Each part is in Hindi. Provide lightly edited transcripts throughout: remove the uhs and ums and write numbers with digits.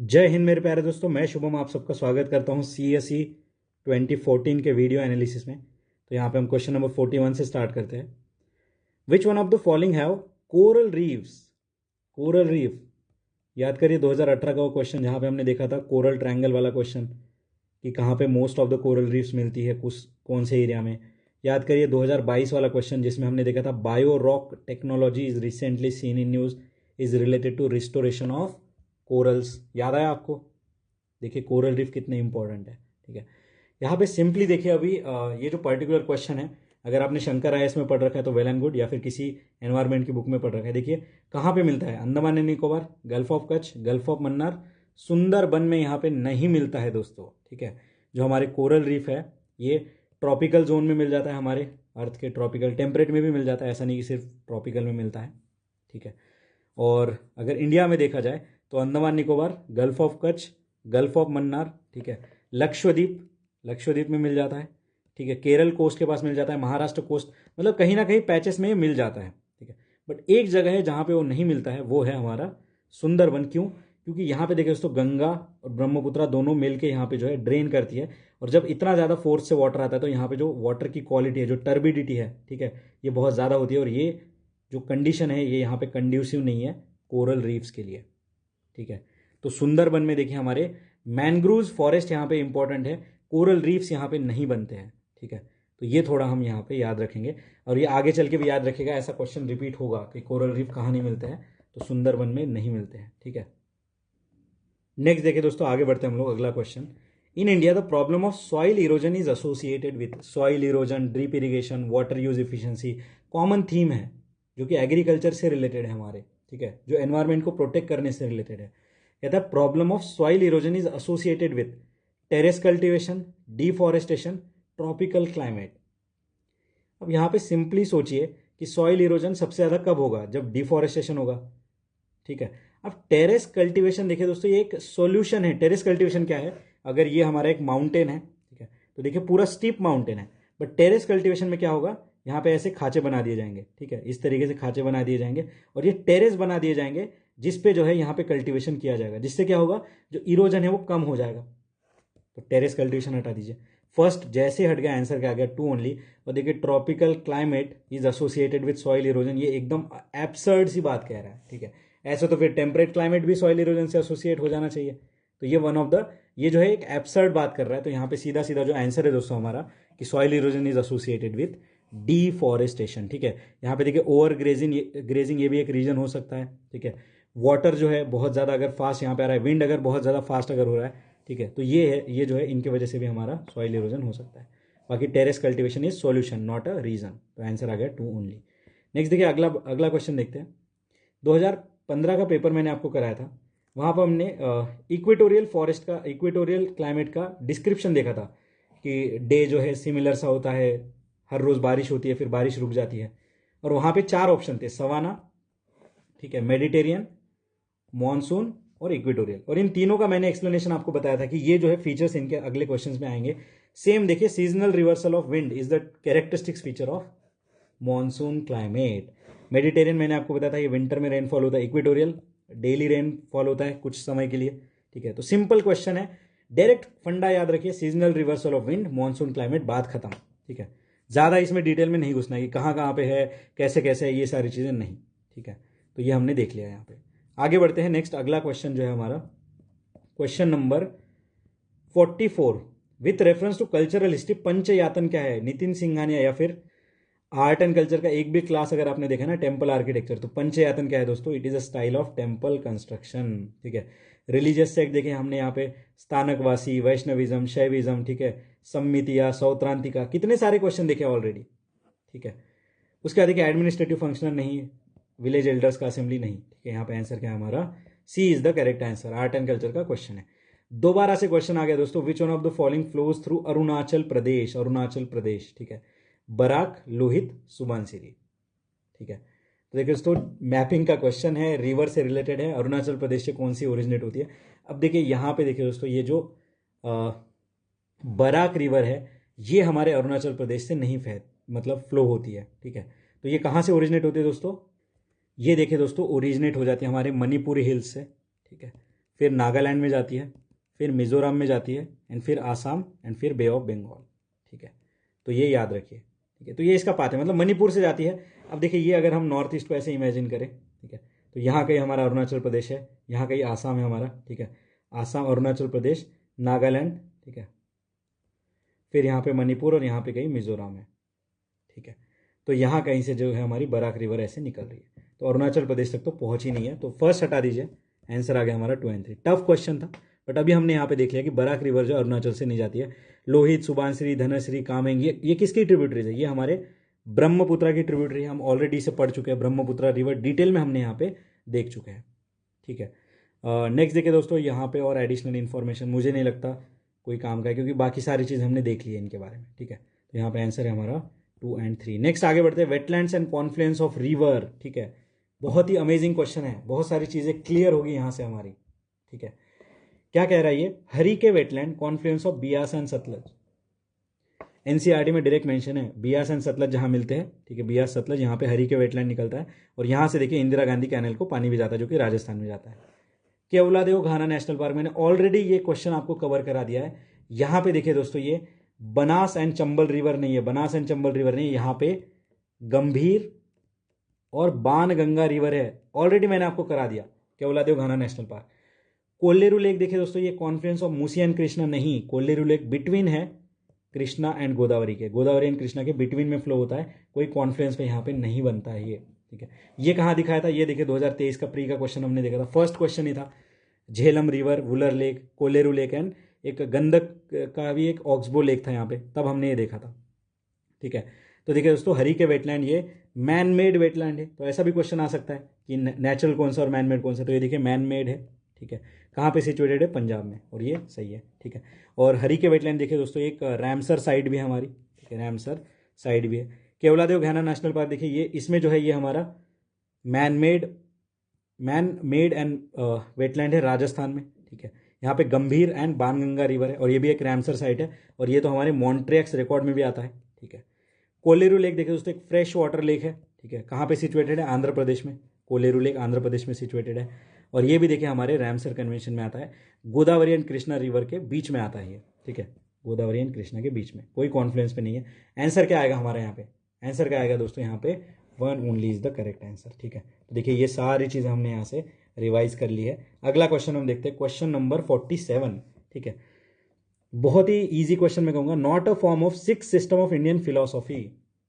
जय हिंद मेरे प्यारे दोस्तों, मैं शुभम आप सबका स्वागत करता हूं CSE 2014 के वीडियो एनालिसिस में। तो यहाँ पे हम क्वेश्चन नंबर 41 से स्टार्ट करते हैं। विच one of the following have coral Reeves? Coral reef, याद करिए 2018 का वो क्वेश्चन जहाँ पे हमने देखा था कोरल ट्रायंगल वाला क्वेश्चन कि कहाँ पे most of the coral reefs मिलती है, कुछ कौन से एरिया में। याद करिए 2022 वाला क्वेश्चन जिसमें हमने देखा था bio rock technology is recently seen in news is related to restoration of corals. याद आया आपको? देखिए कोरल रीफ कितने इंपॉर्टेंट है। ठीक है, यहाँ पे सिंपली देखिए अभी ये जो पर्टिकुलर क्वेश्चन है, अगर आपने शंकर IAS में पढ़ रखा है तो वेल एंड गुड, या फिर किसी एनवायरमेंट की बुक में पढ़ रखा है। देखिए कहाँ पे मिलता है, Andaman and Nicobar, gulf of Kutch, gulf of Mannar, Sundarban में यहाँ पे नहीं मिलता है दोस्तों। ठीक है, जो हमारे कोरल रीफ है ये ट्रॉपिकल जोन में मिल जाता है, हमारे अर्थ के ट्रॉपिकल टेम्परेट में भी मिल जाता है, ऐसा नहीं कि सिर्फ ट्रॉपिकल में मिलता है। ठीक है, और अगर इंडिया में देखा जाए तो Andaman Nicobar, gulf of Kutch, gulf of Mannar, ठीक है, लक्षद्वीप, लक्षद्वीप में मिल जाता है। ठीक है, केरल कोस्ट के पास मिल जाता है, महाराष्ट्र कोस्ट, मतलब कहीं ना कहीं पैचेस में मिल जाता है। ठीक है, बट एक जगह है जहाँ पे वो नहीं मिलता है, वो है हमारा सुंदरबन। क्यों? क्योंकि यहाँ पे देखिए दोस्तों गंगा और ब्रह्मपुत्रा दोनों मिल के यहाँ पे जो है ड्रेन करती है, और जब इतना ज़्यादा फोर्स से वाटर आता है तो यहाँ पे जो वाटर की क्वालिटी है, जो टर्बिडिटी है, ठीक है, ये बहुत ज़्यादा होती है, और ये जो कंडीशन है ये यहाँ पे कंड्यूसिव नहीं है कोरल रीफ्स के लिए। ठीक है, तो सुंदरबन में देखिए हमारे मैनग्रूव फॉरेस्ट यहाँ पे इंपॉर्टेंट है, कोरल रीफ्स यहाँ पे नहीं बनते हैं। ठीक है, तो ये थोड़ा हम यहाँ पे याद रखेंगे, और ये आगे चल के भी याद रखेगा, ऐसा क्वेश्चन रिपीट होगा कि कोरल रीफ कहाँ नहीं मिलते हैं, तो सुंदरबन में नहीं मिलते हैं। ठीक है, नेक्स्ट देखिए दोस्तों, आगे बढ़ते हैं हम लोग। अगला question, in India the problem of soil erosion is associated with soil erosion, drip irrigation, water use efficiency. Common theme है जो कि एग्रीकल्चर से रिलेटेड है हमारे। ठीक है, जो एनवायरमेंट को प्रोटेक्ट करने से रिलेटेड है। कहता है problem of soil erosion is associated with terrace cultivation, deforestation, tropical climate. अब यहाँ पे सिंपली सोचिए कि सॉइल इरोजन सबसे ज़्यादा कब होगा, जब डिफॉरेस्टेशन होगा। ठीक है, अब टेरेस कल्टीवेशन देखिए दोस्तों, ये एक सॉल्यूशन है। टेरेस कल्टीवेशन क्या है, अगर ये हमारा एक माउंटेन है, ठीक है, तो देखिए पूरा स्टीप माउंटेन है, बट टेरेस कल्टीवेशन में क्या होगा, यहाँ पे ऐसे खांचे बना दिए जाएंगे। ठीक है, इस तरीके से खांचे बना दिए जाएंगे, और ये टेरेस बना दिए जाएंगे जिसपे जो है यहाँ पे कल्टीवेशन किया जाएगा, जिससे क्या होगा, जो इरोजन है वो कम हो जाएगा। तो टेरेस कल्टीवेशन हटा दीजिए। फर्स्ट जैसे हट गया, आंसर क्या आ गया, 2 ओनली। और देखिए tropical climate is associated with soil erosion, ये एकदम एब्सर्ड सी बात कह रहा है। ठीक है, ऐसे तो फिर टेम्परेट क्लाइमेट भी सॉइल इरोजन से एसोसिएट हो जाना चाहिए। तो ये वन ऑफ द, ये जो है एक एब्सर्ड बात कर रहा है। तो यहाँ पे सीधा सीधा जो आंसर है दोस्तों हमारा, कि soil erosion is associated with deforestation. ठीक है, यहाँ पे देखिए ओवर ग्रेजिंग, ग्रेजिंग ये भी एक रीजन हो सकता है। ठीक है, वाटर जो है बहुत ज़्यादा अगर फास्ट यहाँ पे आ रहा है, विंड अगर बहुत ज़्यादा फास्ट अगर हो रहा है, ठीक है, तो ये है, ये जो है इनके वजह से भी हमारा सॉइल इरोजन हो सकता है। बाकी terrace cultivation is solution not a reason. तो आंसर आ गया 2 ओनली। नेक्स्ट देखिए अगला अगला क्वेश्चन देखते हैं। 2015 का पेपर मैंने आपको कराया था, वहाँ पर हमने इक्वेटोरियल फॉरेस्ट का, इक्वेटोरियल क्लाइमेट का डिस्क्रिप्शन देखा था कि डे जो है सिमिलर सा होता है, हर रोज़ बारिश होती है, फिर बारिश रुक जाती है, और वहाँ पे 4 ऑप्शन थे, सवाना, ठीक है, मेडिटेरियन, मॉनसून और इक्वेटोरियल। और इन तीनों का मैंने एक्सप्लेनेशन आपको बताया था कि ये जो है फीचर्स इनके अगले क्वेश्चंस में आएंगे। सेम देखिए, seasonal reversal of wind is the characteristics feature of monsoon climate. Mediterranean मैंने आपको बताया था ये विंटर में रेनफॉल होता है, इक्वेटोरियल डेली रेनफॉल होता है कुछ समय के लिए। ठीक है, तो सिंपल क्वेश्चन है, डायरेक्ट फंडा याद रखिए, seasonal reversal of wind, monsoon climate, बात खत्म। ठीक है, ज़्यादा इसमें डिटेल में नहीं घुसना है कि कहाँ कहाँ पे है, कैसे कैसे है, ये सारी चीज़ें नहीं। ठीक है, तो ये हमने देख लिया यहाँ पे। आगे बढ़ते हैं। नेक्स्ट अगला क्वेश्चन जो है हमारा, question number 44, with reference to cultural history Panchayatan क्या है? नितिन सिंघानिया या फिर आर्ट एंड कल्चर का एक भी क्लास अगर आपने देखा ना, टेम्पल आर्किटेक्चर, तो पंचयातन क्या है दोस्तों? It is a style of temple construction. ठीक है, रिलीजियस सेक्ट देखें हमने यहाँ पे, स्थानकवासी, वैष्णविज्म, शैविज्म, ठीक है, सम्मितिया, सौत्रांतिका, कितने सारे क्वेश्चन देखे ऑलरेडी। ठीक है, उसके बाद देखिए एडमिनिस्ट्रेटिव फंक्शनल नहीं, विलेज एल्डर्स का असेंबली नहीं। ठीक है, यहाँ पे आंसर क्या है हमारा, C is the correct answer, art and culture का क्वेश्चन है। दोबारा से क्वेश्चन आ गया दोस्तों, which one of the following flows through Arunachal Pradesh? Arunachal Pradesh, ठीक है, बराक, लोहित, सुबनसिरी। ठीक है, तो देखिए दोस्तों मैपिंग का क्वेश्चन है, रिवर से रिलेटेड है, अरुणाचल प्रदेश से कौन सी ओरिजिनेट होती है। अब देखिए यहाँ पे देखिए दोस्तों, ये जो बराक रिवर है ये हमारे अरुणाचल प्रदेश से नहीं मतलब फ्लो होती है। ठीक है, तो ये कहाँ से ओरिजिनेट होती है दोस्तों? ये देखिए दोस्तों, ओरिजिनेट हो जाती है हमारे मणिपुरी हिल्स से। ठीक है, फिर नागालैंड में जाती है, फिर मिजोरम में जाती है, एंड फिर आसाम, एंड फिर बे ऑफ बंगाल। ठीक है, तो ये याद रखिए। ठीक है, तो ये इसका पाथ है, मतलब मणिपुर से जाती है। अब देखिए ये अगर हम नॉर्थ ईस्ट को ऐसे इमेजिन करें, ठीक है, तो यहाँ कहीं हमारा अरुणाचल प्रदेश है, यहाँ कहीं आसाम है हमारा। ठीक है, आसाम, अरुणाचल प्रदेश, नागालैंड, ठीक है, फिर यहाँ पे मणिपुर, और यहाँ पे कहीं मिजोरम है। ठीक है, तो यहाँ कहीं से जो है हमारी बराक रिवर ऐसे निकल रही है, तो अरुणाचल प्रदेश तक तो पहुंच ही नहीं है, तो फर्स्ट हटा दीजिए। आंसर आ गया हमारा 2 और 3। टफ क्वेश्चन था, बट अभी हमने यहाँ पे देख लिया कि बराक रिवर जो अरुणाचल से नहीं जाती है। लोहित, सुबानश्री, धनश्री, कामेंग, ये किसकी ट्रिब्यूटरीज है? ये हमारे ब्रह्मपुत्रा की ट्रिब्यूटरी। हम ऑलरेडी इसे पढ़ चुके हैं, ब्रह्मपुत्रा रिवर डिटेल में हमने यहाँ पे देख चुके हैं। ठीक है, नेक्स्ट देखिए दोस्तों, यहाँ पे और एडिशनल इन्फॉर्मेशन मुझे नहीं लगता कोई काम का है, क्योंकि बाकी सारी चीज़ हमने देख ली है इनके बारे में। ठीक है, तो यहाँ पे आंसर है हमारा 2 और 3। नेक्स्ट आगे बढ़ते हैं, wetlands and Confluence of river. ठीक है, बहुत ही अमेजिंग क्वेश्चन है, बहुत सारी चीज़ें क्लियर होगी यहाँ से हमारी। ठीक है, क्या कह रहा है ये? हरी के wetland, Confluence of Beas and Sutlej. NCERT में डायरेक्ट मेंशन है, बियास एंड सतलज जहाँ मिलते हैं। ठीक है, बियास सतलज, यहाँ पे हरी के वेटलैंड निकलता है, और यहाँ से देखिए इंदिरा गांधी कैनल को पानी भी जाता है, जो कि राजस्थान में जाता है। केवलादेव घाना नेशनल पार्क, मैंने ऑलरेडी ये क्वेश्चन आपको कवर करा दिया है। यहाँ पे देखिए दोस्तों, ये बनास एंड चंबल रिवर नहीं है, बनास एंड चंबल रिवर नहीं है, यहाँ पे गंभीर और बाणगंगा रिवर है, ऑलरेडी मैंने आपको करा दिया। केवलादेव घाना नेशनल पार्क। कोल्लेरू लेक देखिए दोस्तों, ये Confluence of Musi and Krishna नहीं, कोल्लेरू लेक बिटवीन है कृष्णा एंड गोदावरी के, गोदावरी एंड कृष्णा के बिटवीन में फ्लो होता है, कोई कॉन्फ्लुएंस में यहाँ पे नहीं बनता है ये। ठीक है, ये कहाँ दिखाया था? ये देखिए 2023 का प्री का क्वेश्चन हमने देखा था, फर्स्ट क्वेश्चन ही था। Jhelum river, Wular lake, Kolleru lake, and एक गंडक का भी एक ऑक्सबो लेक था यहाँ पे, तब हमने ये देखा था। ठीक है, तो देखिए दोस्तों, हरी के वेटलैंड ये मैन मेड वेटलैंड है, तो ऐसा भी क्वेश्चन आ सकता है कि नेचुरल कौन सा और मैन मेड कौन सा, तो ये देखिए मैन मेड है। ठीक है, कहाँ पे सिचुएटेड है? पंजाब में, और ये सही है। ठीक है, और हरी के वेटलैंड देखिए दोस्तों, एक रामसर साइड भी है हमारी। ठीक है, रामसर साइड भी है। केवलादेव घाना नेशनल पार्क देखिए, ये इसमें जो है ये हमारा मैन मेड एंड वेटलैंड है राजस्थान में। ठीक है, यहाँ पे गंभीर एंड बाणगंगा रिवर है, और ये भी एक रामसर साइट है, और ये तो हमारे मॉन्ट्रियक्स रिकॉर्ड में भी आता है। ठीक है, कोलेरू लेक देखिए दोस्तों, एक फ्रेश वाटर लेक है। ठीक है, कहाँ पे सिचुएटेड है? आंध्र प्रदेश में। कोलेरू लेक आंध्र प्रदेश में सिचुएटेड है, और ये भी देखिए हमारे रामसर कन्वेंशन में आता है, गोदावरी एंड कृष्णा रिवर के बीच में आता है ये। ठीक है, गोदावरी एंड कृष्णा के बीच में, कोई कॉन्फ्लुएंस पे नहीं है। आंसर क्या आएगा हमारे यहाँ पे? आंसर क्या आएगा दोस्तों? यहाँ पे 1 only is the correct answer. ठीक है, तो देखिए ये सारी चीज़ें हमने यहाँ से रिवाइज कर ली है। अगला क्वेश्चन हम देखते हैं, क्वेश्चन नंबर 47। ठीक है, बहुत ही इजी क्वेश्चन मैं कहूँगा, not a form of 6 system of Indian philosophy.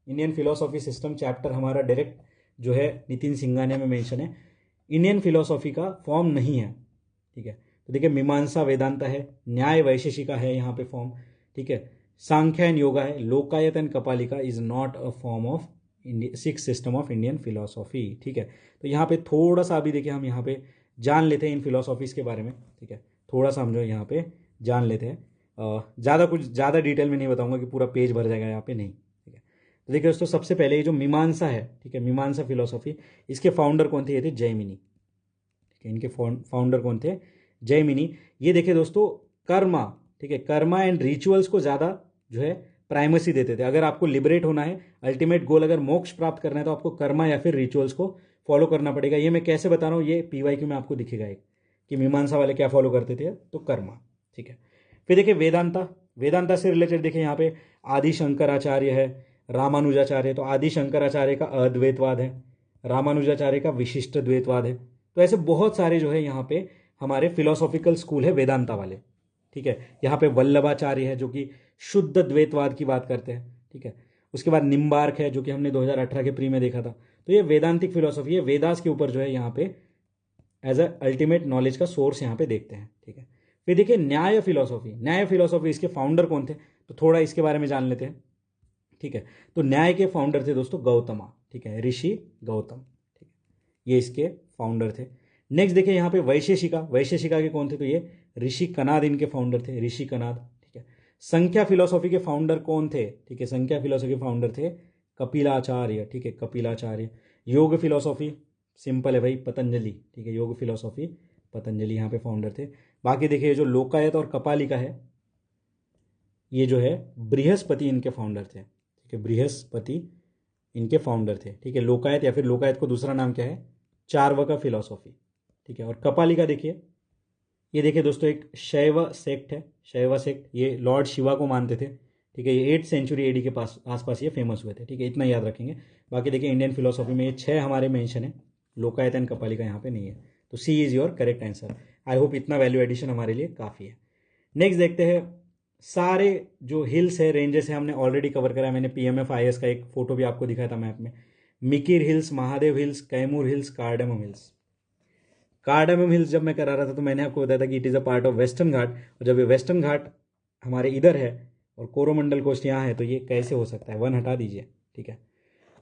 Indian philosophy system chapter हमारा डायरेक्ट जो है नितिन सिंघानिया में मेंशन है, इंडियन फिलोसॉफी का फॉर्म नहीं है। ठीक है, तो देखिए मीमांसा वेदांता है, न्याय वैशेषिका है यहाँ पे फॉर्म। ठीक है, सांख्य एंड योगा है, Lokayata and Kapalika is not a form of 6 system of Indian philosophy. ठीक है, तो यहाँ पे थोड़ा सा अभी देखिए हम यहाँ पे जान लेते हैं इन फिलोसॉफीज़ के बारे में। ठीक है, थोड़ा सा हम जो यहाँ पे जान लेते हैं, ज़्यादा डिटेल में नहीं बताऊंगा कि पूरा पेज भर जाएगा यहाँ पे, नहीं। ठीक है, तो देखिए दोस्तों, सबसे पहले ये जो मीमांसा है, ठीक है, मीमांसा फिलोसॉफी, इसके फाउंडर कौन थे? ये थे जैमिनी। ठीक है, इनके फाउंडर कौन थे? जैमिनी। ये देखिए दोस्तों, कर्मा, ठीक है, कर्मा एंड रिचुअल्स को ज़्यादा जो है प्राइमेसी देते थे। अगर आपको लिबरेट होना है, अल्टीमेट गोल अगर मोक्ष प्राप्त करना है, तो आपको कर्मा या फिर रिचुअल्स को फॉलो करना पड़ेगा। ये मैं कैसे बता रहा हूँ, ये PYQ में आपको दिखेगा एक, कि मीमांसा वाले क्या फॉलो करते थे, तो कर्मा। ठीक है, फिर देखिए वेदांता, वेदांता से रिलेटेड देखिए यहाँ पे आदि शंकराचार्य है, रामानुजाचार्य, तो आदि शंकराचार्य का अद्वैतवाद है, रामानुजाचार्य का विशिष्ट द्वैतवाद है। तो ऐसे बहुत सारे जो है यहाँ पे हमारे फिलोसॉफिकल स्कूल है वेदांता वाले। ठीक है, यहाँ पे वल्लभाचार्य है जो कि शुद्ध द्वैतवाद की बात करते हैं। ठीक है, उसके बाद निम्बार्क है जो कि हमने 2018 के प्री में देखा था। तो ये वेदांतिक फिलोसॉफी है, वेदास के ऊपर जो है यहाँ पे एज अ अल्टीमेट नॉलेज का सोर्स यहाँ पे देखते हैं। ठीक है, फिर देखिए न्याय फिलोसॉफी, न्याय फिलोसॉफी इसके फाउंडर कौन थे, तो थोड़ा इसके बारे में जान लेते हैं। ठीक है, तो न्याय के फाउंडर थे दोस्तों गौतमा। ठीक है, ऋषि गौतम। ठीक है, ये इसके फाउंडर थे। नेक्स्ट देखिए यहाँ पे वैशेषिका, वैशेषिका के कौन थे, तो ये ऋषि कनाद इनके फाउंडर थे, ऋषि कनाद। ठीक है, संख्या फिलोसॉफी के फाउंडर कौन थे? ठीक है, संख्या फिलोसॉफी के फाउंडर थे कपिलाचार्य। ठीक है, कपिलाचार्य। योग फिलोसॉफी सिंपल है भाई, पतंजलि। ठीक है, योग फिलोसॉफी पतंजलि यहाँ पे फाउंडर थे। बाकी देखिए जो लोकायत और कपालिका है, ये जो है बृहस्पति इनके फाउंडर थे। ठीक है, बृहस्पति इनके फाउंडर थे। ठीक है, लोकायत या फिर लोकायत को दूसरा नाम क्या है? चार्वाका फिलोसॉफी। ठीक है, और कपालिका देखिए ये देखिए दोस्तों एक शैव सेक्ट है, शैव सेक्ट, ये लॉर्ड शिवा को मानते थे, ठीक है। ये 8th सेंचुरी एडी के पास आसपास ये फेमस हुए थे, ठीक है, इतना याद रखेंगे। बाकी देखिए इंडियन फिलोसॉफी में ये 6 हमारे मेंशन है, लोकायत एंड कपालिका यहाँ पे नहीं है, तो C is your correct answer. I hope इतना वैल्यू एडिशन हमारे लिए काफ़ी है। नेक्स्ट देखते हैं, सारे जो हिल्स है, रेंजेस है, हमने ऑलरेडी कवर करा है। मैंने PMFIS का एक फोटो भी आपको दिखाया था मैप में। Mikir hills, Mahadev hills, Kaimur hills, cardamom hills. Cardamom hills जब मैं करा रहा था तो मैंने आपको बताया था कि it is a part of western Ghat, और जब ये वेस्टर्न घाट हमारे इधर है और कोरोमंडल कोस्ट यहाँ है, तो ये कैसे हो सकता है, 1 हटा दीजिए, ठीक है।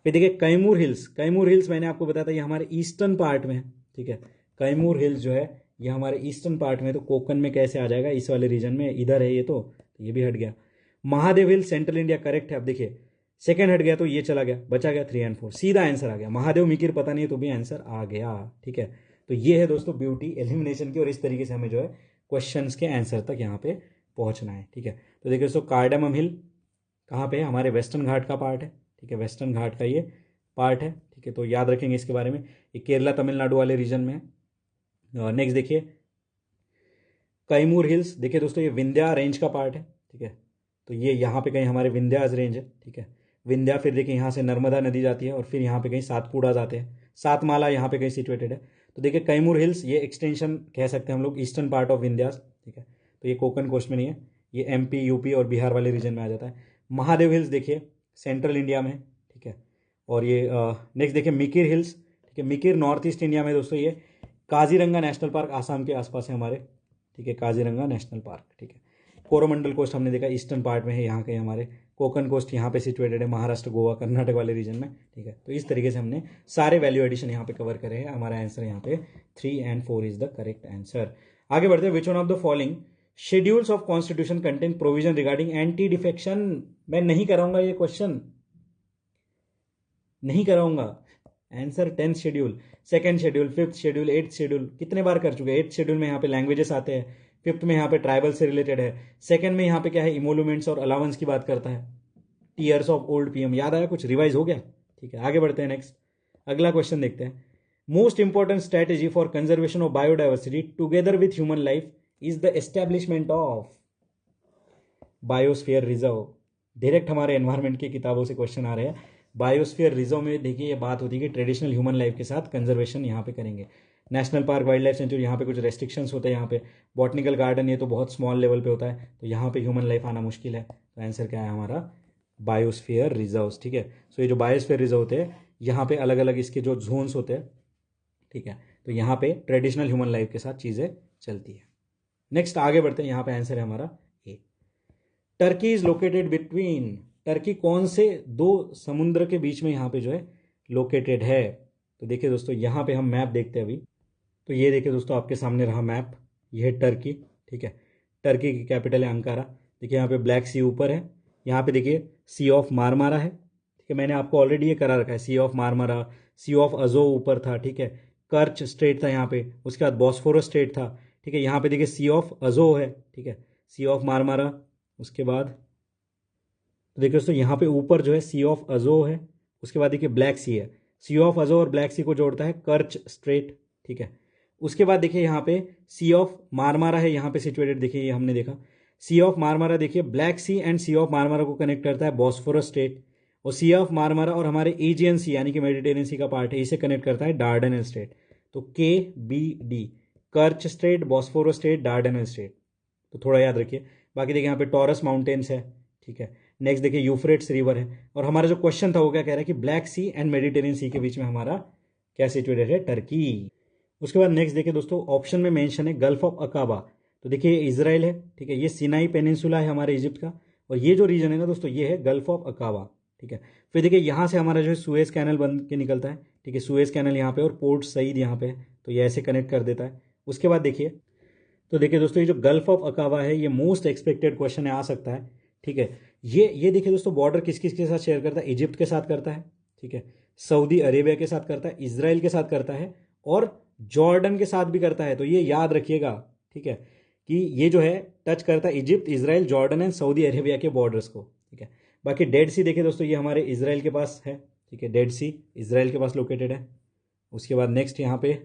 फिर देखिए कैमूर हिल्स, कैमूर हिल्स मैंने आपको बताया था ये हमारे ईस्टर्न पार्ट में है, ठीक है। कैमूर हिल्स जो है ये हमारे ईस्टर्न पार्ट में, तो कोकन में कैसे आ जाएगा, इस वाले रीजन में, इधर है ये, तो ये भी हट गया। महादेव हिल सेंट्रल इंडिया करेक्ट है। अब देखिए सेकंड हट गया तो ये चला गया, बचा गया 3 और 4, सीधा आंसर आ गया। महादेव मिकिर पता नहीं है तो भी आंसर आ गया, ठीक है। तो ये है दोस्तों ब्यूटी एलिमिनेशन की, और इस तरीके से हमें जो है क्वेश्चंस के आंसर तक यहाँ पे पहुंचना है, ठीक है। तो देखिए दोस्तों कार्डमम हिल कहाँ पे है, हमारे वेस्टर्न घाट का पार्ट है, ठीक है, वेस्टर्न घाट का ये पार्ट है, ठीक है। तो याद रखेंगे इसके बारे में, ये केरला तमिलनाडु वाले रीजन में है। नेक्स्ट देखिए कैमूर हिल्स, देखिए दोस्तों ये विंध्या रेंज का पार्ट है, ठीक है। तो ये यहाँ पे कहीं हमारे विंध्याज रेंज है, ठीक है, विंध्या। फिर देखिए यहाँ से नर्मदा नदी जाती है और फिर यहाँ पे कहीं सातपुड़ा जाते हैं, सातमाला यहाँ पे कहीं सिचुएटेड है। तो देखिए कैमूर हिल्स ये एक्सटेंशन कह सकते हैं हम लोग, ईस्टर्न पार्ट ऑफ विंध्यास, ठीक है। तो ये कोकन कोस्ट में नहीं है, ये MP UP और बिहार वाले रीजन में आ जाता है। महादेव हिल्स देखिए सेंट्रल इंडिया में, ठीक है। और ये नेक्स्ट देखिए मिकिर हिल्स, ठीक है, मिकिर नॉर्थ ईस्ट इंडिया में दोस्तों, ये काजीरंगा नेशनल पार्क आसाम के आसपास है हमारे, ठीक है, काजीरंगा नेशनल पार्क, ठीक है। कोरोमंडल कोस्ट हमने देखा ईस्टर्न पार्ट में है, यहाँ के हमारे कोकन कोस्ट यहाँ पे सिचुएटेड है, महाराष्ट्र गोवा कर्नाटक वाले रीजन में, ठीक है। तो इस तरीके से हमने सारे वैल्यू एडिशन यहाँ पे कवर करे हैं। हमारा आंसर यहाँ पे 3 और 4 इज द करेक्ट आंसर। आगे बढ़ते हैं, विच one of the following schedules of constitution contain provision regarding anti defection. मैं नहीं कराऊंगा ये क्वेश्चन, नहीं कराऊंगा। Answer 10th schedule, 2nd schedule, 5th schedule, 8th schedule, कितने बार कर चुके हैं। 8th शेड्यूल में यहाँ पे लैंग्वेजेस आते हैं, 5th में यहाँ पे ट्राइबल से रिलेटेड है, 2nd में यहाँ पे क्या है, इमोलूमेंट्स और अलाउंस की बात करता है, टीयर्स ऑफ ओल्ड PM। याद आया, कुछ रिवाइज हो गया, ठीक है। आगे बढ़ते हैं, नेक्स्ट अगला क्वेश्चन देखते हैं। Most important strategy for conservation of biodiversity together with human life is the establishment of biosphere reserve. Direct हमारे एनवायरमेंट की किताबों से क्वेश्चन आ रहे हैं। बायोस्फीयर रिजर्व में देखिए ये बात होती है कि ट्रेडिशनल ह्यूमन लाइफ के साथ कंजर्वेशन यहाँ पे करेंगे। National park, wild life sanctuary, यहाँ पे कुछ रेस्ट्रिक्शंस होते हैं। यहाँ पे बॉटनिकल गार्डन ये तो बहुत स्मॉल लेवल पे होता है, तो यहाँ पे ह्यूमन लाइफ आना मुश्किल है। तो आंसर क्या है हमारा, बायोस्फीयर रिजर्व, ठीक है। सो ये जो बायोस्फीयर रिजर्व होते हैं, यहाँ पे अलग अलग इसके जो जोन्स होते हैं, ठीक है। तो यहाँ पे ट्रेडिशनल ह्यूमन लाइफ के साथ चीज़ें चलती है। नेक्स्ट आगे बढ़ते हैं, यहाँ पे आंसर है हमारा A. Turkey is located between, Turkey कौन से 2 समुद्र के बीच में यहाँ पे जो है लोकेटेड है। तो देखिए दोस्तों यहाँ पे हम मैप देखते हैं अभी। तो ये देखिए दोस्तों आपके सामने रहा मैप, ये है टर्की, ठीक है। टर्की की कैपिटल है अंकारा। देखिए यहाँ पे ब्लैक सी ऊपर है, यहाँ पे देखिए सी ऑफ मारमारा है, ठीक है। मैंने आपको ऑलरेडी ये करा रखा है, सी ऑफ मारमारा, सी ऑफ अजो ऊपर था, ठीक है। कर्च स्ट्रेट था यहाँ पे, उसके बाद बॉस्फोरस स्ट्रेट था, ठीक है। यहाँ पे देखिए सी ऑफ अजो है, ठीक है, सी ऑफ मारमारा, उसके बाद तो देखिए दोस्तों यहाँ पे ऊपर जो है सी ऑफ अजो है, उसके बाद देखिए ब्लैक सी है, सी ऑफ अजो और ब्लैक सी को जोड़ता है कर्च स्ट्रेट, ठीक है। उसके बाद देखिए यहाँ पे सी ऑफ मारमारा है, यहाँ पे सिचुएटेड, देखिए ये हमने देखा सी ऑफ मारमारा, देखिए Black Sea and Sea of Marmara को कनेक्ट करता है बॉस्फोरस स्टेट, और सी ऑफ मारमारा और हमारे एजियन सी यानी कि मेडिटेरियन सी का पार्ट है, इसे कनेक्ट करता है डार्डनल स्टेट। तो KBD, कर्च straight, Bosphorus strait, डार्डनल state, तो थोड़ा याद रखिए। बाकी देखिए यहाँ पे टॉरस माउंटेन्स है, ठीक है। नेक्स्ट देखिए यूफ्रेट्स रिवर है, और हमारा जो क्वेश्चन था वो क्या कह रहा है कि ब्लैक सी एंड मेडिटेरियन सी के बीच में हमारा क्या सिचुएटेड है, टर्की। उसके बाद नेक्स्ट देखिए दोस्तों ऑप्शन में मेंशन है गल्फ ऑफ अकाबा। तो देखिए ये इजराइल है, ठीक है, ये सिनाई पेनिनसुला है हमारे इजिप्ट का, और ये जो रीजन है ना दोस्तों ये है गल्फ ऑफ अकाबा, ठीक है। फिर देखिए यहाँ से हमारा जो है सुएज कैनल बन के निकलता है, ठीक है, सुएज कैनल यहाँ पे और पोर्ट सईद यहाँ पे है, तो ये ऐसे कनेक्ट कर देता है। उसके बाद देखिए, तो देखिए दोस्तों ये जो गल्फ ऑफ अकाबा है ये मोस्ट एक्सपेक्टेड क्वेश्चन है, आ सकता है, ठीक है। ये देखिए दोस्तों बॉर्डर किस किस के साथ शेयर करता है, इजिप्ट के साथ करता है, ठीक है, सऊदी अरेबिया के साथ करता है, इजराइल के साथ करता है, और जॉर्डन के साथ भी करता है। तो ये याद रखिएगा, ठीक है, कि ये जो है टच करता है Egypt, Israel, Jordan and Saudi Arabia के बॉर्डर्स को, ठीक है। बाकी डेड सी देखिए दोस्तों ये हमारे इजराइल के पास है, ठीक है, डेड सी इजराइल के पास लोकेटेड है। उसके बाद नेक्स्ट यहाँ पे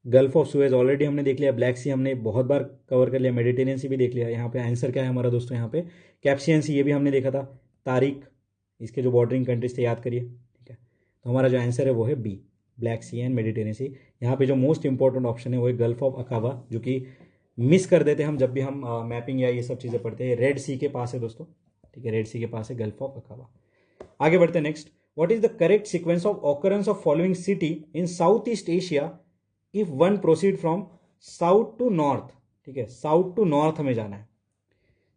गल्फ ऑफ सुएज ऑलरेडी हमने देख लिया, ब्लैक सी हमने बहुत बार कवर कर लिया, मेडिटेरियन सी भी देख लिया। यहाँ पे आंसर क्या है हमारा दोस्तों, यहाँ पे कैप्सियन सी, ये भी हमने देखा था। तारिक, इसके जो बॉर्डरिंग कंट्रीज थे याद करिए, ठीक है। तो हमारा जो आंसर है वो है B, Black Sea and Mediterranean Sea. यहाँ पे जो मोस्ट इंपॉर्टेंट ऑप्शन है वो है गल्फ ऑफ अकाबा, जो कि मिस कर देते हैं हम जब भी हम मैपिंग या ये सब चीज़ें पढ़ते हैं। रेड सी के पास है दोस्तों, ठीक है, रेड सी के पास है गल्फ ऑफ अकाबा। आगे बढ़ते हैं next. What is the correct sequence of occurrence of following city in South East Asia if one proceed from south to north, ठीक है, साउथ टू नॉर्थ हमें जाना है।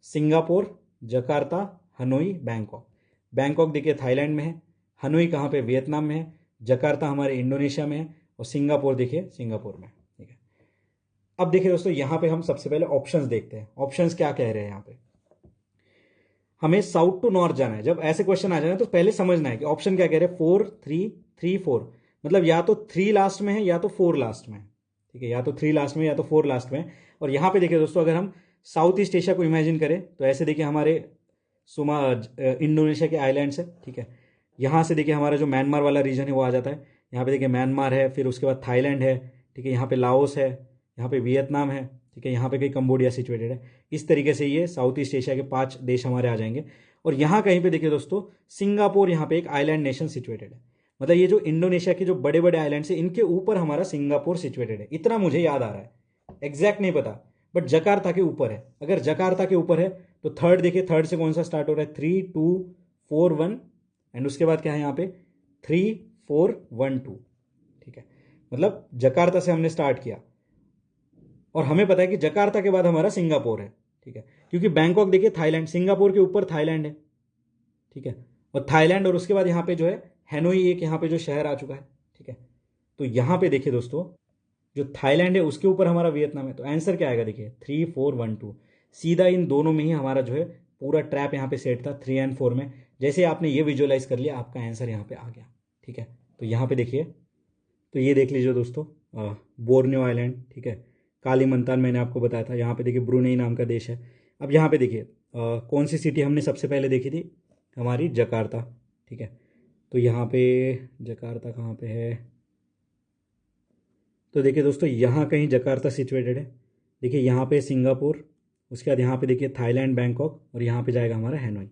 Singapore, Jakarta, Hanoi, Bangkok. Bangkok देखिए थाईलैंड में है, हनोई कहाँ पे, वियतनाम में है, जकार्ता हमारे इंडोनेशिया में है, और सिंगापुर देखिए सिंगापुर में, ठीक है। अब देखिए दोस्तों यहाँ पे हम सबसे पहले ऑप्शंस देखते हैं, ऑप्शंस क्या कह रहे हैं। यहाँ पे हमें साउथ टू नॉर्थ जाना है। जब ऐसे क्वेश्चन आ जाए तो पहले समझना है कि ऑप्शन क्या कह रहे हैं, 4 3 3 4, मतलब या तो 3 लास्ट में है या तो 4 लास्ट में है, ठीक है, या तो 3 लास्ट में या तो 4 लास्ट में। और यहाँ पे देखिए दोस्तों, अगर हम साउथ ईस्ट एशिया को इमेजिन करें तो ऐसे देखिए हमारे इंडोनेशिया के आइलैंड्स है, ठीक है। यहाँ से देखिए हमारा जो म्यांमार वाला रीजन है वो आ जाता है। यहाँ पे देखिए म्यांमार है, फिर उसके बाद थाईलैंड है, ठीक है, यहाँ पे लाओस है, यहाँ पे वियतनाम है, ठीक है, यहाँ पे कहीं कंबोडिया सिचुएटेड है। इस तरीके से ये साउथ ईस्ट एशिया के 5 देश हमारे आ जाएंगे। और यहाँ कहीं पे देखिए दोस्तों सिंगापुर, यहाँ पे एक आइलैंड नेशन सिचुएटेड है। मतलब ये जो इंडोनेशिया के जो बड़े बड़े आइलैंड है इनके ऊपर हमारा सिंगापुर सिचुएटेड है, इतना मुझे याद आ रहा है, एग्जैक्ट नहीं पता, बट जकार्ता के ऊपर है। अगर जकार्ता के ऊपर है तो थर्ड देखिए, थर्ड से कौन सा स्टार्ट हो रहा है, 3 2 4 1, एंड उसके बाद क्या है यहाँ पे 3 4 1 2, ठीक है। मतलब जकार्ता से हमने स्टार्ट किया और हमें पता है कि जकार्ता के बाद हमारा सिंगापुर है, ठीक है, क्योंकि बैंकॉक देखिए थाईलैंड, सिंगापुर के ऊपर थाईलैंड है, ठीक है, और थाईलैंड और उसके बाद यहाँ पे जो है हैनोई, एक यहाँ पे जो शहर आ चुका है, ठीक है। तो यहाँ पे देखिए दोस्तों जो थाईलैंड है उसके ऊपर हमारा वियतनाम है। तो आंसर क्या आएगा देखिए 3 4 1 2, सीधा इन दोनों में ही हमारा जो है पूरा ट्रैप यहाँ पे सेट था 3 एंड 4 में। जैसे आपने ये विजुअलाइज कर लिया आपका आंसर यहाँ पे आ गया, ठीक है। तो यहाँ पे देखिए, तो ये देख लीजिए दोस्तों बोर्नियो आइलैंड, ठीक है, कालीमंतान मैंने आपको बताया था, यहाँ पे देखिए ब्रुनेई नाम का देश है। अब यहाँ पे देखिए कौन सी सिटी हमने सबसे पहले देखी थी, हमारी जकार्ता, ठीक है। तो यहाँ पे जकार्ता कहाँ पे है, तो देखिए दोस्तों यहाँ कहीं जकार्ता सिचुएटेड है। देखिए यहाँ पे सिंगापुर, उसके बाद यहाँ पे देखिए थाईलैंड, बैंकॉक, और यहाँ पे जाएगा हमारा हैनोई,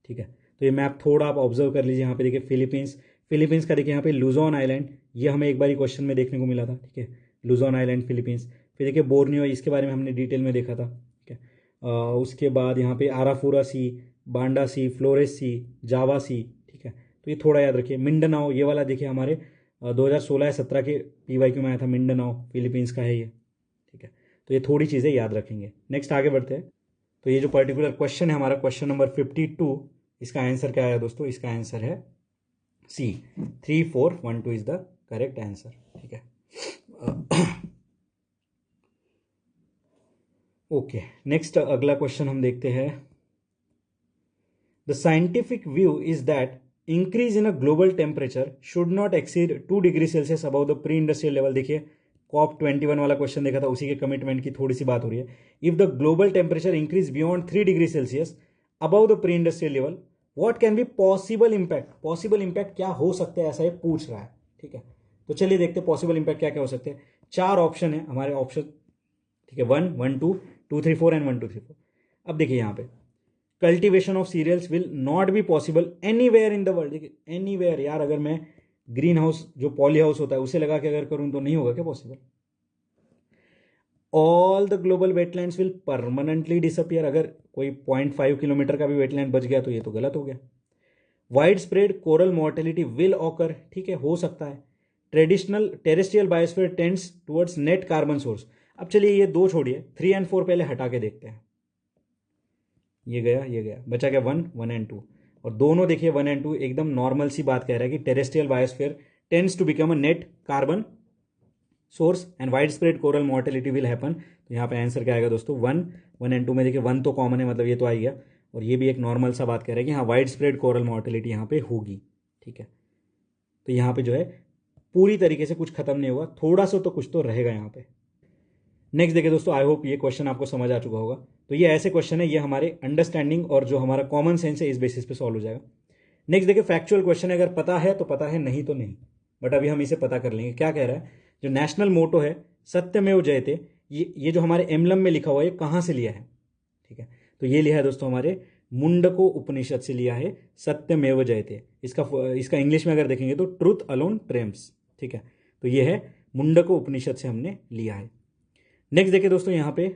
ठीक है। तो ये मैप थोड़ा आप ऑब्जर्व कर लीजिए। यहाँ पे देखिए फिलीपींस, फिलीपींस का देखिए यहाँ पे लुजोन आइलैंड, ये हमें एक बार क्वेश्चन में देखने को मिला था, ठीक है, लुजोन आइलैंड फिलीपींस। फिर देखिए बोर्नियो, इसके बारे में हमने डिटेल में देखा था, ठीक है। उसके बाद यहाँ पे आराफुरा सी, बांडा सी, फ्लोरेस सी, जावा सी, ठीक है। तो ये थोड़ा याद रखिए। मिंडनाओ, ये वाला देखिए हमारे 2016 या 17 के PYQ में आया था, मिंडनाओ फिलीपींस का है ये, ठीक है। तो ये थोड़ी चीज़ें याद रखेंगे। नेक्स्ट आगे बढ़ते हैं। तो ये जो पर्टिकुलर क्वेश्चन है हमारा क्वेश्चन नंबर 52, इसका आंसर क्या है दोस्तों, इसका आंसर है सी, 3 4 1 2 इज द करेक्ट आंसर, ठीक है। ओके, नेक्स्ट अगला क्वेश्चन हम देखते हैं। The scientific view is that increase in a global temperature should not exceed 2 degree Celsius above the pre industrial level. देखिए COP21 वाला क्वेश्चन देखा था, उसी के कमिटमेंट की थोड़ी सी बात हो रही है। If the global temperature increase beyond 3 degree Celsius above the pre industrial level, what can be possible impact. Possible impact क्या हो सकते हैं, ऐसा ये पूछ रहा है, ठीक है। तो चलिए देखते हैं पॉसिबल इंपैक्ट क्या क्या हो सकते हैं। 4 ऑप्शन है हमारे, ऑप्शन, ठीक है, 1 1 2 2 3 4 एंड 1 2 3 4। अब देखिए यहाँ पे cultivation of cereals will not be possible anywhere in the world. देखिए एनीवेयर, यार अगर मैं ग्रीन हाउस जो पॉली हाउस होता है उसे लगा के अगर करूं तो नहीं होगा क्या possible. All the global wetlands will permanently disappear, अगर कोई 0.5 किलोमीटर का भी वेटलैंड बच गया तो ये तो गलत हो गया। Wide spread coral mortality will occur, ठीक है, हो सकता है। Traditional terrestrial biosphere tends towards net carbon source. अब चलिए ये 2 छोड़िए, 3 एंड 4 पहले हटा के देखते हैं। ये गया, बचा क्या 1 एंड 2, और दोनों देखिए 1 एंड 2 एकदम नॉर्मल सी बात कह रहा है कि terrestrial biosphere tends to become a net carbon source and wide spread coral mortality will happen. तो यहाँ पे आंसर क्या आएगा दोस्तों, 1 एंड 2 में देखिए 1 तो कॉमन है, मतलब ये तो आ गया, और ये भी एक नॉर्मल सा बात कह रहा है कि हाँ वाइड स्प्रेड कोरल मॉर्टेलिटी यहाँ पे होगी, ठीक है। तो यहाँ पे जो है पूरी तरीके से कुछ खत्म नहीं हुआ, थोड़ा सा तो कुछ तो रहेगा यहाँ पे। नेक्स्ट देखिए दोस्तों, आई होप ये क्वेश्चन आपको समझ आ चुका होगा। तो ये ऐसे क्वेश्चन है, ये हमारे अंडरस्टैंडिंग और जो हमारा कॉमन सेंस है इस बेसिस पे सॉल्व हो जाएगा। नेक्स्ट देखिए फैक्चुअल क्वेश्चन है, अगर पता है तो पता है, नहीं तो नहीं, बट अभी हम इसे पता कर लेंगे। क्या कह रहा है, जो नेशनल मोटो है सत्यमेव जयते, ये जो हमारे एमलम में लिखा हुआ है, ये कहाँ से लिया है? ठीक है, तो ये लिया है दोस्तों हमारे मुंडको उपनिषद से लिया है सत्यमेव जयते। इसका इंग्लिश में अगर देखेंगे तो ट्रूथ अलोन ट्रेम्स। ठीक है, तो ये है मुंडको उपनिषद से हमने लिया है। नेक्स्ट देखिए दोस्तों यहाँ पे,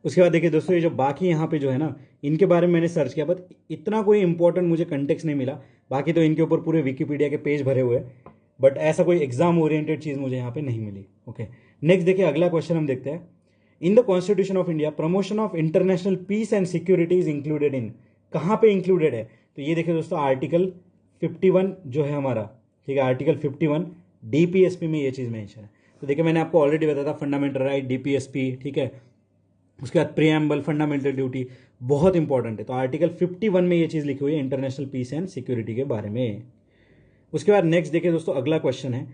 उसके बाद देखिए दोस्तों ये जो बाकी यहाँ पे जो है ना, इनके बारे में मैंने सर्च किया, बट इतना कोई इंपॉर्टेंट मुझे कंटेक्स्ट नहीं मिला। बाकी तो इनके ऊपर पूरे विकिपीडिया के पेज भरे हुए, बट ऐसा कोई एग्जाम ओरिएंटेड चीज़ मुझे यहाँ पे नहीं मिली। ओके, नेक्स्ट देखिए अगला क्वेश्चन हम देखते हैं। In the constitution of India promotion of international peace and security is included in, कहाँ पे इंक्लूडेड है? तो ये देखिए दोस्तों आर्टिकल 51 जो है हमारा, ठीक है, आर्टिकल 51 डीपीएसपी में ये चीज़ मेंशन है। तो देखिए मैंने आपको ऑलरेडी बताया था फंडामेंटल राइट, डीपीएसपी, ठीक है, उसके बाद प्रीएम्बल, फंडामेंटल ड्यूटी, बहुत इंपॉर्टेंट है। तो आर्टिकल 51 में ये चीज़ लिखी हुई है इंटरनेशनल पीस एंड सिक्योरिटी के बारे में। उसके बाद नेक्स्ट देखिए दोस्तों अगला क्वेश्चन है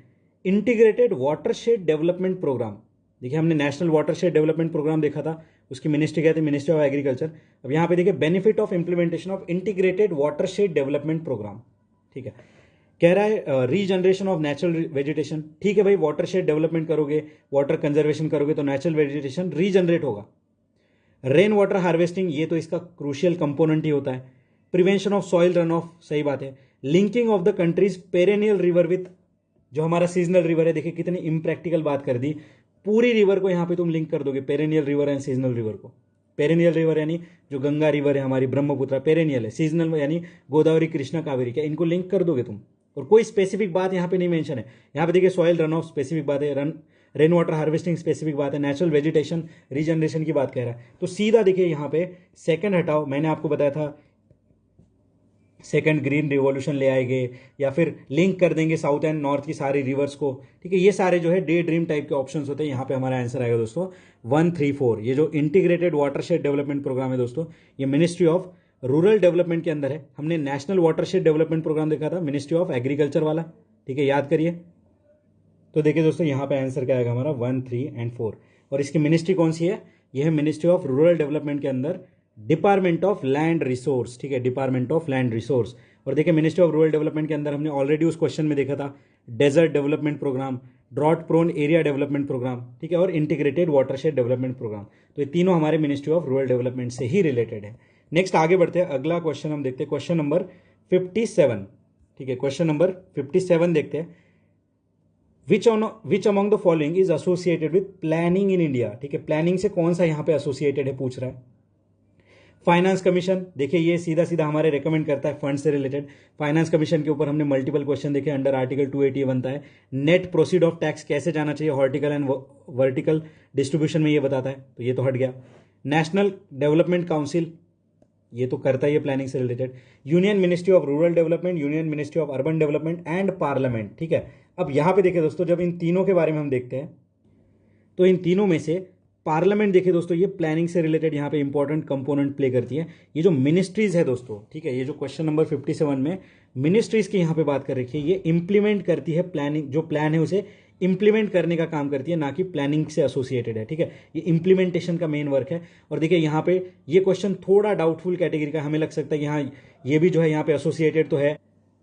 इंटीग्रेटेड वाटरशेड डेवलपमेंट प्रोग्राम। देखिए हमने नेशनल वाटरशेड डेवलपमेंट प्रोग्राम देखा था, उसकी मिनिस्ट्री क्या थी? Ministry of agriculture. अब यहाँ पे देखिए benefit of implementation of integrated watershed development programme. ठीक है, कह रहा है रीजनरेशन ऑफ नेचुरल वेजिटेशन। ठीक है भाई, वाटरशेड डेवलपमेंट करोगे, वाटर कंजर्वेशन करोगे तो नेचुरल वेजिटेशन रीजनरेट होगा। रेन वाटर हार्वेस्टिंग, ये तो इसका क्रूशियल कंपोनेंट ही होता है। Prevention of soil run of, सही बात है। Linking of the countries perennial river with, जो हमारा सीजनल रिवर है, देखिए कितनी इम्प्रैक्टिकल बात कर दी। पूरी रिवर को यहाँ पे तुम लिंक कर दोगे, perennial river and seasonal river को। पेरेनियल रिवर यानी जो गंगा रिवर है हमारी, ब्रह्मपुत्र पेरेनियल है। सीजनल यानी गोदावरी, कृष्णा, कावेरी, क्या इनको लिंक कर दोगे तुम? और कोई स्पेसिफिक बात यहाँ पे नहीं मेंशन है। यहाँ पे देखिए सॉइल रन ऑफ स्पेसिफिक बात है, रेन वाटर हार्वेस्टिंग स्पेसिफिक बात है, नेचुरल वेजिटेशन रीजनरेशन की बात कह रहा है। तो सीधा देखिए यहाँ पे सेकंड हटाओ, मैंने आपको बताया था सेकंड ग्रीन रिवॉल्यूशन ले आएंगे, या फिर लिंक कर देंगे साउथ एंड नॉर्थ की सारी रिवर्स को। ठीक है, ये सारे जो है डे ड्रीम टाइप के ऑप्शंस होते हैं। यहाँ पे हमारा आंसर आएगा दोस्तों 134। ये जो इंटीग्रेटेड वाटरशेड डेवलपमेंट प्रोग्राम है दोस्तों, ये मिनिस्ट्री ऑफ रूरल डेवलपमेंट के अंदर है। हमने नेशनल वाटरशेड डेवलपमेंट प्रोग्राम देखा था मिनिस्ट्री ऑफ एग्रीकल्चर वाला। ठीक है, याद करिए। तो देखिए दोस्तों यहाँ पे आंसर क्या आएगा हमारा 1, 3 एंड 4। और इसकी मिनिस्ट्री कौन सी है? यह है मिनिस्ट्री ऑफ रूरल डेवलपमेंट के अंदर डिपार्टमेंट ऑफ लैंड रिसोर्स। ठीक है, डिपार्टमेंट ऑफ लैंड रिसोर्स। और देखिए मिनिस्ट्री ऑफ रूरल डेवलपमेंट के अंदर हमने ऑलरेडी उस क्वेश्चन में देखा था desert development programme, drought prone area development programme, ठीक है, और इंटीग्रेटेड वाटरशेड डेवलपमेंट प्रोग्राम। तो ये तीनों हमारे मिनिस्ट्री ऑफ रूरल डेवलपमेंट से ही रिलेटेड है। नेक्स्ट आगे बढ़ते हैं, अगला क्वेश्चन हम देखते हैं, क्वेश्चन नंबर 57। ठीक है, क्वेश्चन नंबर 57 देखते हैं। Which among the following is associated with planning in India. ठीक है, प्लानिंग से कौन सा यहां पे एसोसिएटेड है पूछ रहा है। फाइनेंस कमीशन, देखिए ये सीधा सीधा हमारे रेकमेंड करता है फंड से रिलेटेड। फाइनेंस कमीशन के ऊपर हमने मल्टीपल क्वेश्चन देखे, अंडर आर्टिकल 280 बनता है। नेट प्रोसीड ऑफ टैक्स कैसे जाना चाहिए, हॉर्टिकल एंड वर्टिकल डिस्ट्रीब्यूशन में ये बताता है, तो ये तो हट गया। नेशनल डेवलपमेंट काउंसिल, ये तो करता है ये प्लानिंग से related. Union ministry of rural development, union ministry of urban development and parliament. ठीक है, अब यहां पे देखिए दोस्तों, जब इन तीनों के बारे में हम देखते हैं तो इन तीनों में से पार्लियामेंट देखिए दोस्तों, ये प्लानिंग से रिलेटेड यहाँ पे इंपॉर्टेंट कंपोनेंट प्ले करती है। ये जो मिनिस्ट्रीज है दोस्तों, ठीक है, ये जो क्वेश्चन नंबर 57 में मिनिस्ट्रीज की यहाँ पे बात कर रखी है, ये इंप्लीमेंट करती है प्लानिंग, जो प्लान है उसे इंप्लीमेंट करने का काम करती है, ना कि प्लानिंग से एसोसिएटेड है। ठीक है, ये इंप्लीमेंटेशन का मेन वर्क है। और देखिए यहाँ पे ये क्वेश्चन थोड़ा डाउटफुल कैटेगरी का, हमें लग सकता है कि हाँ ये भी जो है यहाँ पे एसोसिएटेड तो है,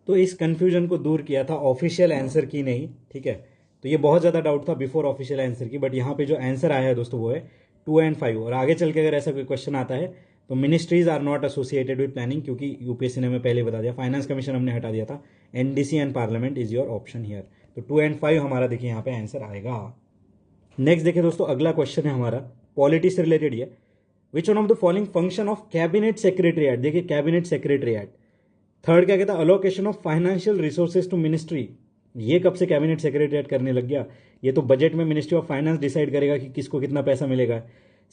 तो इस कंफ्यूजन को दूर किया था ऑफिशियल आंसर की नहीं। ठीक है, तो ये बहुत ज़्यादा डाउट था बिफोर ऑफिशियल आंसर की, बट यहाँ पे जो आंसर आया है दोस्तों वो है 2 एंड 5। और आगे चल के अगर ऐसा कोई क्वेश्चन आता है तो ministries are not associated with planning, क्योंकि यूपीएससी ने हमें पहले बता दिया। फाइनेंस कमीशन हमने हटा दिया था। NDC and parliament is your option here. तो 2 एंड 5 हमारा देखिए यहाँ पे आंसर आएगा। नेक्स्ट देखिए दोस्तों, अगला क्वेश्चन है हमारा पॉलिटी से रिलेटेड है। Which one of the following function of cabinet secretariat. देखिए कैबिनेट सेक्रेटरीट। थर्ड क्या कहता है, allocation of financial resources to ministry. ये कब से कैबिनेट सेक्रेटरीट करने लग गया? ये तो बजट में मिनिस्ट्री ऑफ फाइनेंस डिसाइड करेगा कि किसको कितना पैसा मिलेगा।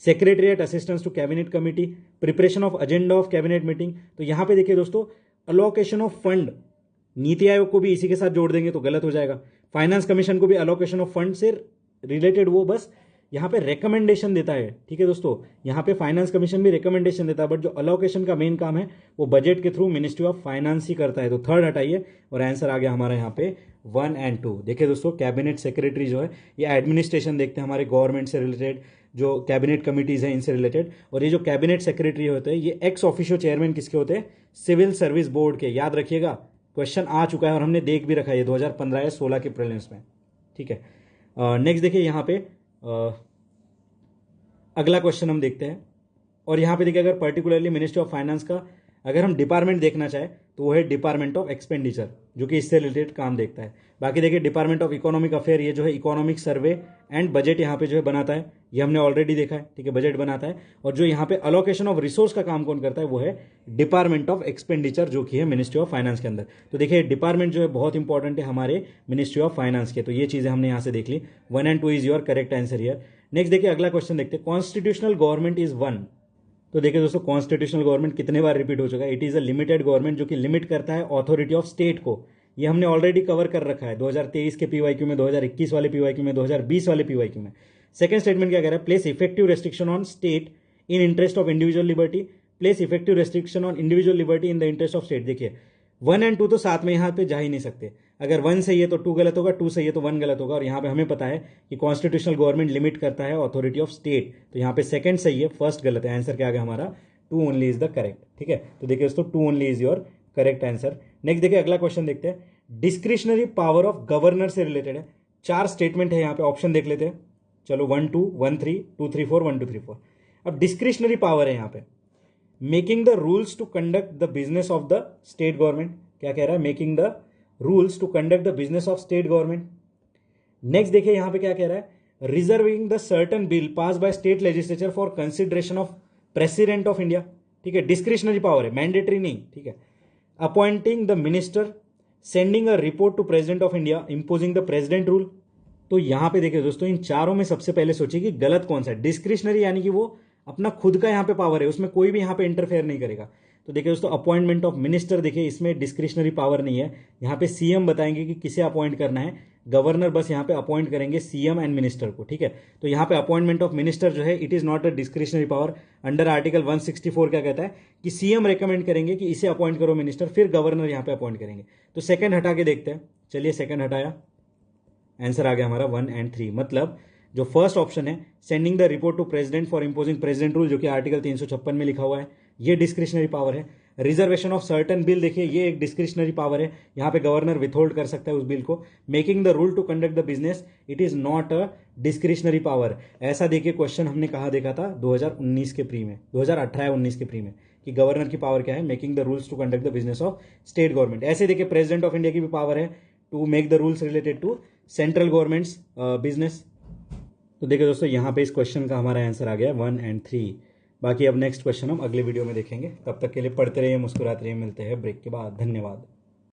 Secretariat assistance to cabinet committee, preparation of agenda of cabinet meeting. तो यहां पे देखिए दोस्तों, allocation of fund, NITI Aayog को भी इसी के साथ जोड़ देंगे तो गलत हो जाएगा। फाइनेंस कमीशन को भी अलोकेशन ऑफ फंड से रिलेटेड वो बस यहाँ पे रिकमेंडेशन देता है। ठीक है दोस्तों, यहाँ पे फाइनेंस कमीशन भी रिकमेंडेशन देता है, बट जो अलोकेशन का मेन काम है वो बजट के थ्रू मिनिस्ट्री ऑफ फाइनेंस ही करता है। तो थर्ड हटाइए और आंसर आ गया हमारा यहाँ पे 1 एंड 2। देखिए दोस्तों, कैबिनेट सेक्रेटरी जो है ये एडमिनिस्ट्रेशन देखते हैं हमारे गवर्नमेंट से रिलेटेड, जो कैबिनेट कमिटीज हैं इनसे रिलेटेड। और ये जो कैबिनेट सेक्रेटरी होते हैं ये एक्स ऑफिशियो चेयरमैन किसके होते हैं? सिविल सर्विस बोर्ड के। याद रखिएगा, क्वेश्चन आ चुका है और हमने देख भी रखा है 2015 या 16 के प्रीलिम्स में। ठीक है, नेक्स्ट देखिए यहाँ पे अगला क्वेश्चन हम देखते हैं। और यहाँ पे देखिए, अगर पर्टिकुलरली मिनिस्ट्री ऑफ फाइनेंस का अगर हम डिपार्टमेंट देखना चाहें तो वो है डिपार्टमेंट ऑफ एक्सपेंडिचर, जो कि इससे रिलेटेड काम देखता है। बाकी देखिए, डिपार्टमेंट ऑफ इकोनॉमिक अफेयर, ये जो है इकोनॉमिक सर्वे एंड बजट यहाँ पे जो है बनाता है, ये हमने ऑलरेडी देखा है, ठीक है, बजट बनाता है। और जो यहाँ पे अलोकेशन ऑफ रिसोर्स का काम कौन करता है, वो है डिपार्टमेंट ऑफ एक्सपेंडिचर, जो कि है मिनिस्ट्री ऑफ फाइनेंस के अंदर। तो देखिए, डिपार्टमेंट जो है बहुत इंपॉर्टेंट है हमारे मिनिस्ट्री ऑफ फाइनेंस के। तो ये चीजें हमने यहाँ से देख ली। 1 and 2 is your correct answer here. Next देखिए, अगला क्वेश्चन देखते हैं। Constitutional government is one. तो देखिए दोस्तों, कॉन्स्टिट्यूशनल गवर्नमेंट कितने बार रिपीट हो चुका है। It is a limited government, जो कि लिमिट करता है ऑथोरिटी ऑफ स्टेट को। ये हमने ऑलरेडी कवर कर रखा है 2023 के पीवाईक्यू में, 2021 वाले पीवाईक्यू में, 2020 वाले पीवाईक्यू में। सेकंड स्टेटमेंट क्या कह रहा है, place effective restriction on state in interest of individual liberty. Place effective restriction on individual liberty in the interest of state. देखिए 1 and 2 तो साथ में यहां पे जा ही नहीं सकते। अगर 1 सही है तो 2 गलत होगा, 2 सही है तो 1 गलत होगा। और यहां पे हमें पता है कि कॉन्स्टिट्यूशनल गवर्नमेंट लिमिट करता है ऑथोरिटी ऑफ स्टेट। तो यहां पे सेकंड सही है, फर्स्ट गलत है। आंसर क्या आ गया हमारा, 2 ओनली इज द करेक्ट। ठीक है, तो देखिए दोस्तों, 2 only is your correct answer. Next देखिए, अगला क्वेश्चन देखते हैं। डिस्क्रिशनरी पावर ऑफ गवर्नर से रिलेटेड है। 4 स्टेटमेंट है यहाँ पे, ऑप्शन देख लेते हैं। चलो 1 2 1 3 2 3 4 1 2 3 4। अब डिस्क्रिशनरी पावर है यहाँ पे। Making the rules to conduct the business of the state government. क्या कह रहा है, making the rules to conduct the business of state government. Next देखिए यहां पे क्या कह रहा है, reserving the certain bill pass by state legislature for consideration of president of India. ठीक है, डिस्क्रिशनरी पावर है, मैंडेटरी नहीं। ठीक है, appointing the minister, sending a report to president of India, imposing the president rule. तो यहां पे देखिए दोस्तों, इन चारों में सबसे पहले सोचिए कि गलत कौन सा है। डिस्क्रिशनरी यानी कि वो अपना खुद का यहां पे पावर है, उसमें कोई भी यहां पे इंटरफेयर नहीं करेगा। तो देखिए दोस्तों, अपॉइंटमेंट ऑफ मिनिस्टर, देखिए इसमें डिस्क्रिशनरी पावर नहीं है। यहां पे सीएम बताएंगे कि किसे अपॉइंट करना है, गवर्नर बस यहां पे अपॉइंट करेंगे सीएम एंड मिनिस्टर को। ठीक है, तो यहां पे अपॉइंटमेंट ऑफ मिनिस्टर जो है, it is not a discretionary power. Under article 164 क्या कहता है कि सीएम रेकमेंड करेंगे कि इसे अपॉइंट करो मिनिस्टर, फिर गवर्नर यहां पे अपॉइंट करेंगे। तो सेकंड हटा के देखते हैं। चलिए सेकंड हटाया, आंसर आ गया हमारा 1 and 3। मतलब जो फर्स्ट ऑप्शन है, sending the report to president for imposing president rule, जो कि आर्टिकल 356 में लिखा हुआ है, ये डिस्क्रिशनरी पावर है। रिजर्वेशन ऑफ सर्टन बिल, देखिए ये एक डिस्क्रिशनरी पावर है, यहां पे गवर्नर विथहोल्ड कर सकता है उस बिल को। Making the rule to conduct the business, it is not a discretionary power. ऐसा देखिए क्वेश्चन हमने कहा देखा था 2019 के प्री में, 2018-19 के प्री में, कि गवर्नर की पावर क्या है, making the rules to conduct the business of state government. ऐसे देखिए प्रेसिडेंट ऑफ इंडिया की भी पावर है to make the rules related to central government's business. तो देखिए दोस्तों, यहाँ पे इस क्वेश्चन का हमारा आंसर आ गया 1 and 3। बाकी अब नेक्स्ट क्वेश्चन हम अगले वीडियो में देखेंगे। तब तक के लिए पढ़ते रहिए, मुस्कुराते रहिए। मिलते हैं ब्रेक के बाद। धन्यवाद।